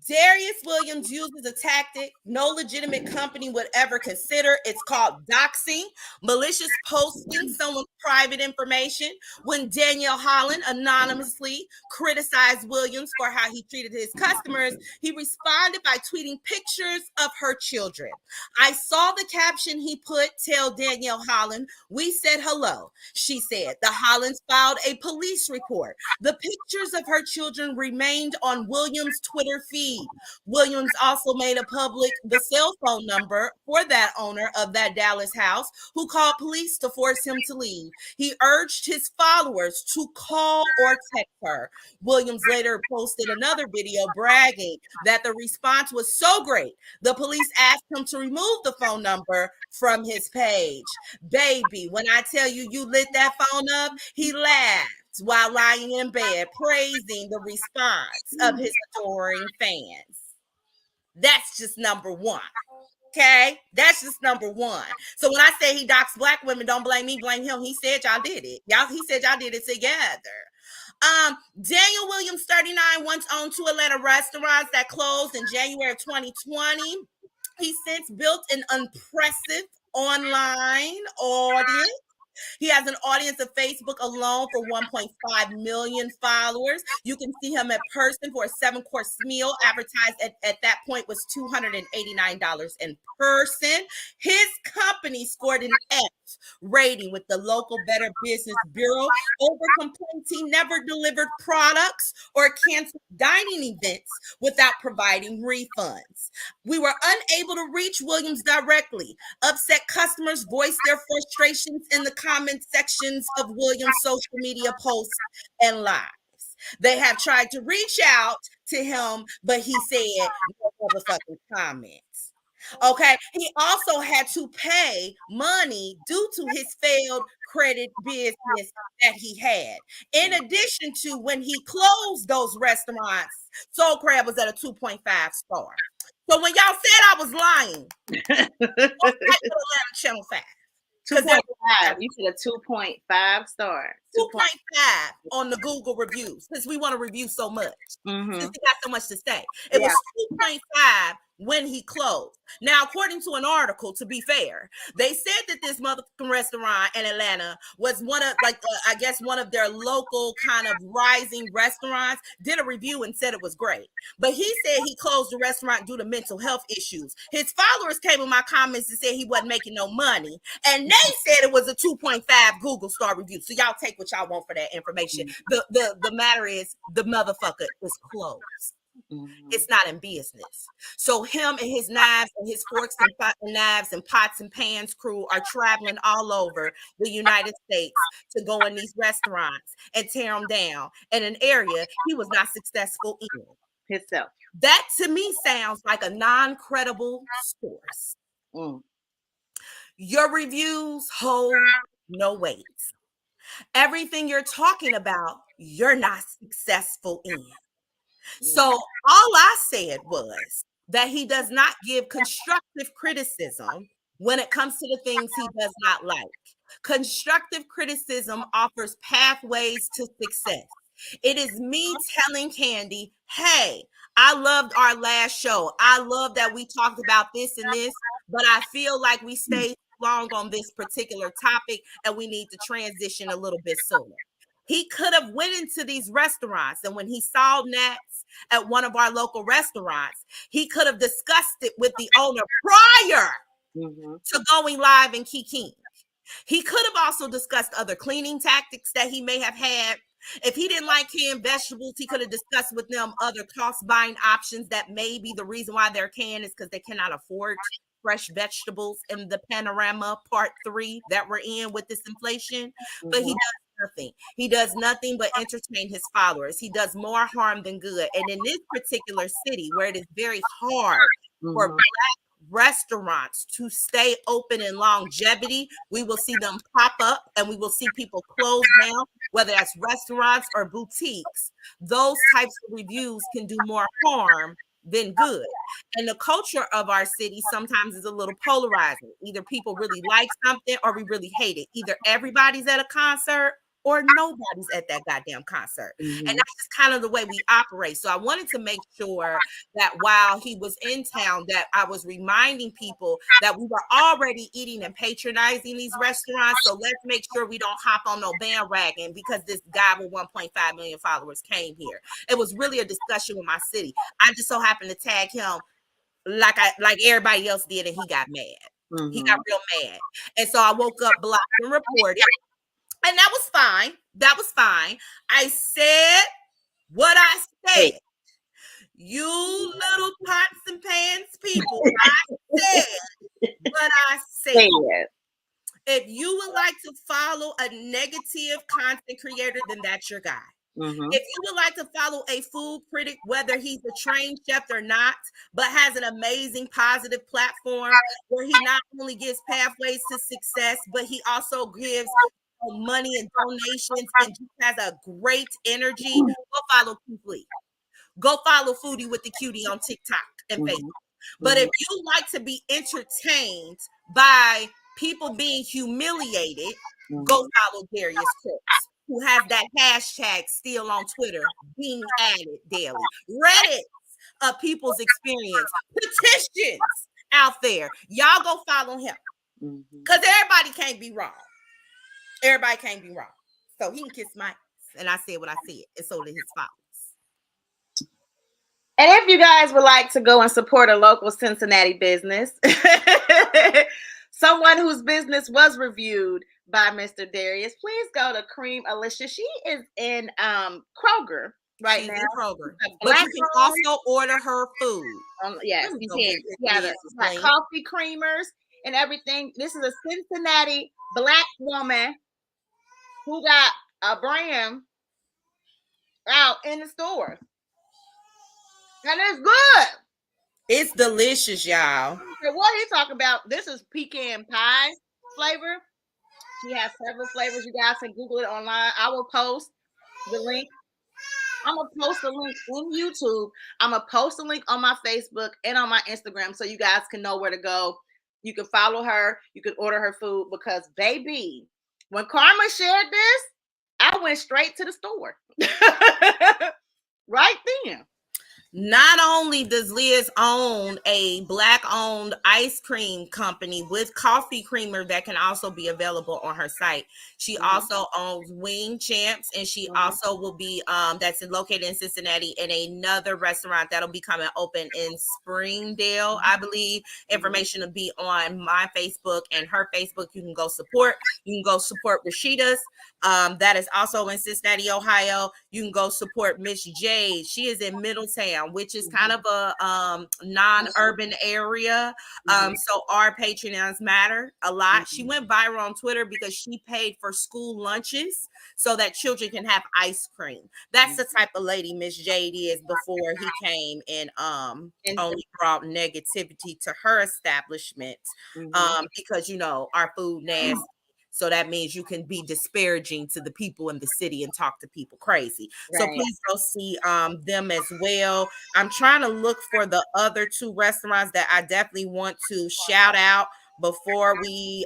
Darius Williams uses a tactic no legitimate company would ever consider. It's called doxing, malicious posting someone's private information. When Danielle Holland anonymously criticized Williams for how he treated his customers, he responded by tweeting pictures of her children. I saw the caption he put, "Tell Danielle Holland we said hello." She said the Hollands filed a police report. The pictures of her children remained on Williams' Twitter feed. Williams also made a public the cell phone number for that owner of that Dallas house, who called police to force him to leave. He urged his followers to call or text her. Williams later posted another video bragging that the response was so great, the police asked him to remove the phone number from his page. Baby, when I tell you you lit that phone up, he laughed while lying in bed, praising the response of his adoring fans. That's just number one. Okay, that's just number one. So when I say he doxed Black women, don't blame me, blame him. He said y'all did it. He said y'all did it together. Daniel Williams, 39, once owned 2 Atlanta restaurants that closed in January of 2020. He since built an impressive online audience He has an audience of Facebook alone for 1.5 million followers. You can see him in person for a 7-course meal, advertised at that point was $289 in person. His company scored an F rating with the local Better Business Bureau over complaints he never delivered products or canceled dining events without providing refunds. We were unable to reach Williams directly. Upset customers voiced their frustrations in the comment sections of Williams' social media posts and lives. They have tried to reach out to him, but he said no motherfucking comments. Okay, he also had to pay money due to his failed credit business that he had. In addition to when he closed those restaurants, Soul Crab was at a 2.5 star. So when y'all said I was lying, go back to Channel 5. 2.5. You said a 2.5 star. 2.5 on the Google reviews, since we want to review so much. Since he got so much to say. It was 2.5 when he closed. Now, according to an article, to be fair, they said that this motherfucking restaurant in Atlanta was one of, I guess, one of their local kind of rising restaurants, did a review and said it was great. But he said he closed the restaurant due to mental health issues. His followers came in my comments and said he wasn't making no money. And they said it was a 2.5 Google star review. So y'all take what y'all want for that information. The matter is, the motherfucker is closed. It's not in business. So him and his knives and his forks and knives and pots and pans crew are traveling all over the United States to go in these restaurants and tear them down in an area he was not successful in himself. That to me sounds like a non-credible source. Your reviews hold no weight. Everything you're talking about, you're not successful in. So all I said was that he does not give constructive criticism when it comes to the things he does not like. Constructive criticism offers pathways to success. It is me telling Kandi, hey, I loved our last show. I love that we talked about this and this, but I feel like we stayed long on this particular topic and we need to transition a little bit sooner. He could have went into these restaurants, and when he saw Nats at one of our local restaurants, he could have discussed it with the owner prior to going live and kikiing. He could have also discussed other cleaning tactics that he may have had. If he didn't like canned vegetables, he could have discussed with them other cost buying options that may be the reason why they're canned is because they cannot afford fresh vegetables in the panorama part 3 that we're in with this inflation. But he does nothing. He does nothing but entertain his followers. He does more harm than good. And in this particular city where it is very hard for Black restaurants to stay open in longevity, we will see them pop up and we will see people close down, whether that's restaurants or boutiques. Those types of reviews can do more harm than good. And the culture of our city sometimes is a little polarizing. Either people really like something or we really hate it. Either everybody's at a concert or nobody's at that goddamn concert. And that's just kind of the way we operate. So I wanted to make sure that while he was in town, that I was reminding people that we were already eating and patronizing these restaurants. So let's make sure we don't hop on no bandwagon because this guy with 1.5 million followers came here. It was really a discussion with my city. I just so happened to tag him like everybody else did, and he got mad. He got real mad. And so I woke up, blocked, and reported. And that was fine. That was fine. I said what I said. You little pots and pans people, I said what I said. If you would like to follow a negative content creator, then that's your guy. If you would like to follow a food critic, whether he's a trained chef or not, but has an amazing positive platform where he not only gives pathways to success, but he also gives money and donations and just has a great energy, go follow Q. Go follow Foodie with the Cutie on TikTok and Facebook. But if you like to be entertained by people being humiliated, go follow Darius Cooks, who has that hashtag still on Twitter being added daily. Reddit of people's experience, petitions out there. Y'all go follow him because everybody can't be wrong. Everybody can't be wrong. So he can kiss my ass. And I said what I said. And so did his followers. And if you guys would like to go and support a local Cincinnati business, someone whose business was reviewed by Mr. Darius, please go to Cream Alicia. She is in Kroger right now. In Kroger. But you can also order her food. Yes, you can. Yeah, like coffee creamers and everything. This is a Cincinnati Black woman who got a brand out in the store. And it's good. It's delicious, y'all. What he talking about? This is pecan pie flavor. She has several flavors. You guys can Google it online. I will post the link. I'm going to post the link in YouTube. I'm going to post the link on my Facebook and on my Instagram so you guys can know where to go. You can follow her. You can order her food because, baby, when Karma shared this, I went straight to the store. Right then. Not only does Liz own a Black-owned ice cream company with coffee creamer that can also be available on her site, she also owns Wing Champs, and she also will be that's located in Cincinnati, in another restaurant that'll be coming open in Springdale, I believe. Information will be on my Facebook and her Facebook. You can go support. You can go support Rashida's. That is also in Cincinnati, Ohio. You can go support Miss Jade. She is in Middletown, which is kind of a non-urban area. So our Patreons matter a lot. She went viral on Twitter because she paid for school lunches so that children can have ice cream. That's the type of lady Miss Jade is before he came and only brought negativity to her establishment because, you know, our food nasty. So that means you can be disparaging to the people in the city and talk to people crazy. Right. So please go see them as well. I'm trying to look for the other two restaurants that I definitely want to shout out before we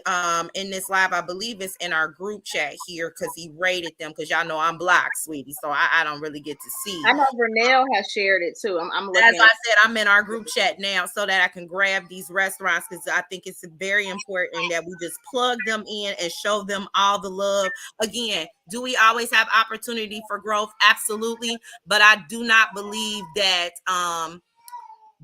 in this live. I believe it's in our group chat here because he rated them, because y'all know I'm blocked, sweetie, so I don't really get to see. I know Vernell has shared it too. I'm looking. As I said, I'm in our group chat now so that I can grab these restaurants, because I think it's very important that we just plug them in and show them all the love. Again, do we always have opportunity for growth? Absolutely, but I do not believe that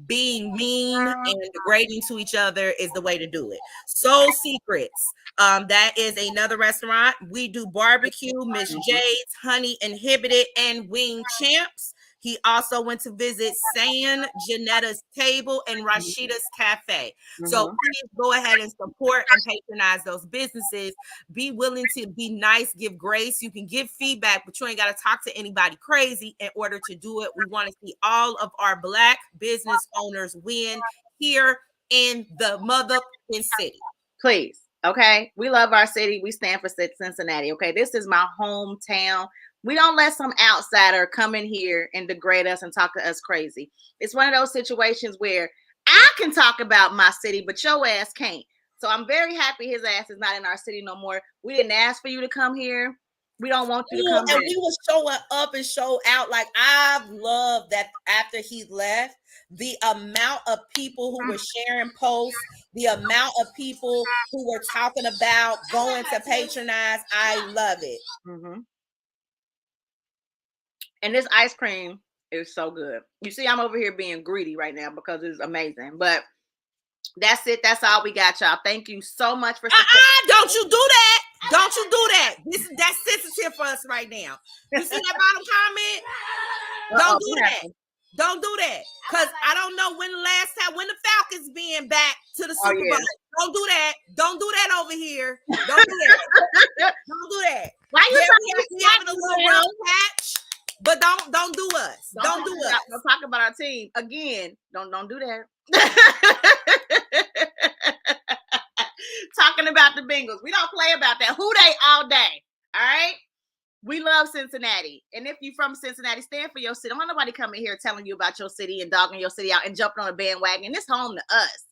being mean and degrading to each other is the way to do it. Soul Secrets, that is another restaurant. We do barbecue, Miss Jade's, Honey Inhibited, and Wing Champs. He also went to visit San Janetta's Table and Rashida's Cafe. So please go ahead and support and patronize those businesses. Be willing to be nice, give grace. You can give feedback, but you ain't got to talk to anybody crazy in order to do it. We want to see all of our Black business owners win here in the motherfucking city. Please, okay? We love our city. We stand for Cincinnati, okay? This is my hometown. We don't let some outsider come in here and degrade us and talk to us crazy. It's one of those situations where I can talk about my city, but your ass can't. So I'm very happy his ass is not in our city no more. We didn't ask for you to come here. We don't want you to come here. And we were showing up and show out. Like, I love that after he left, the amount of people who were sharing posts, the amount of people who were talking about going to patronize. I love it. And this ice cream is so good. You see, I'm over here being greedy right now because it's amazing. But that's it. That's all we got, y'all. Thank you so much for supporting. Don't you do that. Don't you do that. That's sensitive for us right now. You see that bottom comment? Don't do that. Don't do that. Because I don't know when the last time, when the Falcons being back to the Super Bowl. Don't do that. Don't do that over here. Don't do that. Don't do that. Why you having a little rough patch? But don't do us. Don't do us. Don't talk about our team again. Don't do that. Talking about the Bengals. We don't play about that. Who they all day. All right. We love Cincinnati. And if you're from Cincinnati, stand for your city. Don't want nobody coming here telling you about your city and dogging your city out and jumping on a bandwagon. It's home to us.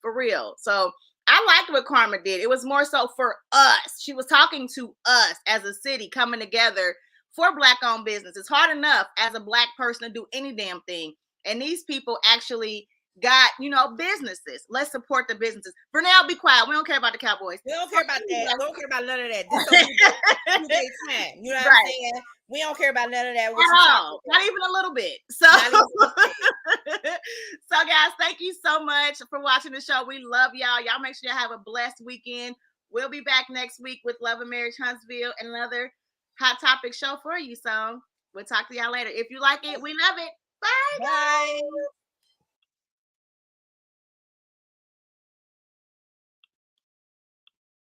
For real. So I liked what Karma did. It was more so for us. She was talking to us as a city coming together for Black-owned business. It's hard enough as a Black person to do any damn thing. And these people actually got, businesses. Let's support the businesses. For now, be quiet. We don't care about the Cowboys. We don't care about that. We don't care about none of that. This is their time. You know what I'm saying? We don't care about none of that. At all. Not even a little bit. So, so guys, thank you so much for watching the show. We love y'all. Y'all make sure you have a blessed weekend. We'll be back next week with Love and Marriage Huntsville and another hot topic show for you. So we'll talk to y'all later. If you like it, we love it. Bye. Bye.